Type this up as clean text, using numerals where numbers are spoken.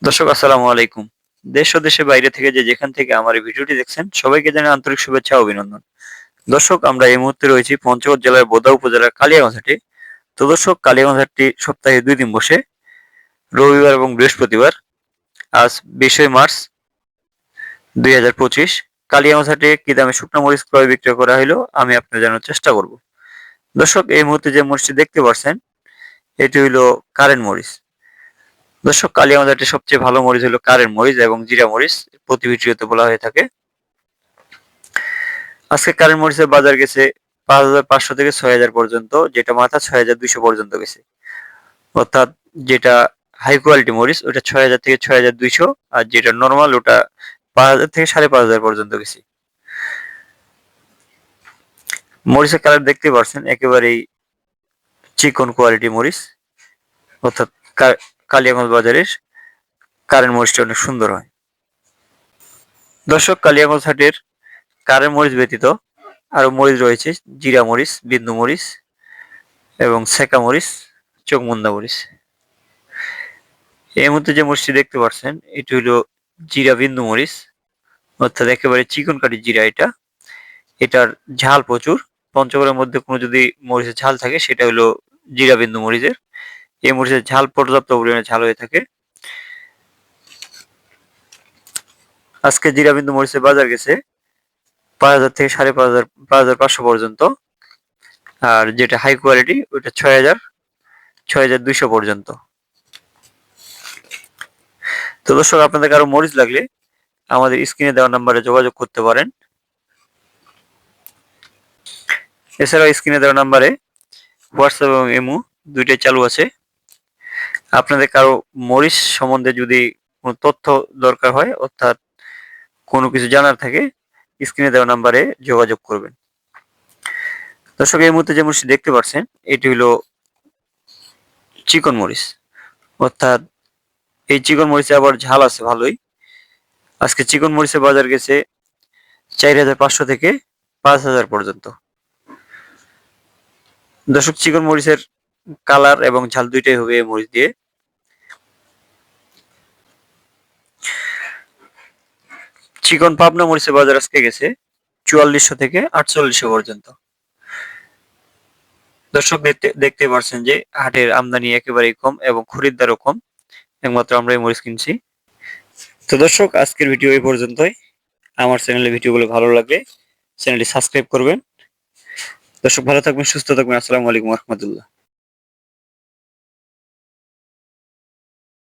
দর্শক আসসালামু আলাইকুম। দেশ ও দেশের বাইরে থেকে যেখান থেকে আমার এই ভিডিওটি দেখছেন সবাইকে জানাই আন্তরিক শুভেচ্ছা ও অভিনন্দন। দর্শক আমরা এই মুহূর্তে রয়েছি পঞ্চগড় জেলার বোদা উপজেলার কালিয়াগঞ্জ হাটে। তো দর্শক কালিয়াগঞ্জ হাটটি সপ্তাহে ২ দিন বসে, রবিবার এবং বৃহস্পতিবার। আজ ২০শে মার্চ ২০২৫ কালিয়াগঞ্জ হাটে কি দামে শুকনো মরিচ ক্রয় বিক্রয় করা হইলো আমি আপনাদের জানানোর চেষ্টা করব। দর্শক এই মুহূর্তে যে মরিচটি দেখতে পাচ্ছেন এটি হইলো কারেন্ট মরিচ। দর্শক কালিয়াগঞ্জ হাটের সবচেয়ে ভালো মরিচ হলো কারেন্ট মরিচ এবং জিরা মরিচ, প্রতি ভিডিওতে বলা হয়ে থাকে। আজকে কারেন্ট মরিচের বাজার গেছে ৫,৫০০ থেকে ৬,০০০ পর্যন্ত, যেটা মাথা ৬,২০০ পর্যন্ত গেছে। অর্থাৎ যেটা হাই কোয়ালিটি মরিচ ওটা ৬,০০০ থেকে ৬,২০০, আর যেটা নর্মাল ওটা ৫,০০০ থেকে ৫,৫০০ পর্যন্ত গেছে। মরিচের কালার দেখতে পাচ্ছেন একেবারেই চিকন কোয়ালিটি মরিচ, অর্থাৎ কালিয়াগঞ্জ বাজারের কারেন্ট মরিচটা অনেক সুন্দর হয়। দর্শক কালিয়াগঞ্জ হাটের কারেন্ট মরিচ ব্যতীত আরো মরিচ রয়েছে, জিরা মরিচ, বিন্দু মরিচ এবং সেকা মরিচ, চোখমুন্দা মরিচ। এই মধ্যে যে মরিচটি দেখতে পাচ্ছেন এটি হলো জিরা বিন্দু মরিচ, অর্থাৎ একেবারে চিকন কাঠি জিরা এটা। এটার ঝাল প্রচুর। পঞ্চগড়ের মধ্যে কোনো যদি মরিচের ঝাল থাকে সেটা হলো জিরা বিন্দু মরিচের। এই মরিচের ঝাল পর্যাপ্ত পরিমাণে ঝাল হয়ে থাকে। আজকে জিরা বিন্দু মরিচের বাজার গেছে ৫,০০০ থেকে ৫,৫০০, ৫,৫০০ পর্যন্ত। আর যেটা হাই কোয়ালিটি ওটা ৬,০০০, ৬,২০০ পর্যন্ত। তো দর্শক আপনাদের কারো মরিচ লাগলে আমাদের স্ক্রিনে দেওয়া নাম্বারে যোগাযোগ করতে পারেন। এছাড়াও স্ক্রিনে দেওয়া নাম্বারে হোয়াটসঅ্যাপ এবং ইমো দুইটাই চালু আছে। আপনাদের কারো মরিচ সম্বন্ধে যদি কোনো তথ্য দরকার হয়, অর্থাৎ কোনো কিছু জানার থাকে, স্ক্রিনে দেওয়া নাম্বারে যোগাযোগ করবেন। দর্শক এই মুহূর্তে যে মরিচটি দেখতে পাচ্ছেন এটি হলো চিকন মরিচ, অর্থাৎ এই চিকন মরিচে আবার ঝাল আছে ভালোই। আজকে চিকন মরিচের বাজার গেছে ৪,৫০০ থেকে ৫,০০০ পর্যন্ত। দর্শক চিকন মরিচের কালার এবং ঝাল দুইটাই হবে এই মরিচ দিয়ে। চিকন পাবনা মরিচের বাজার আজকে গেছে ৪৪০০ থেকে ৪৮০০ পর্যন্ত। দর্শক দেখতে পাচ্ছেন যে হাটের আমদানি একেবারেই কম এবং খরিদ্দারও কম, একমাত্র আমরাই মরিচ কিনছি। তো দর্শক আজকের ভিডিও এই পর্যন্তই। আমার চ্যানেলের ভিডিওগুলো ভালো লাগলে চ্যানেলটি সাবস্ক্রাইব করবেন। দর্শক ভালো থাকবেন, সুস্থ থাকবেন। আসসালামু আলাইকুম রহমতুল্লাহ।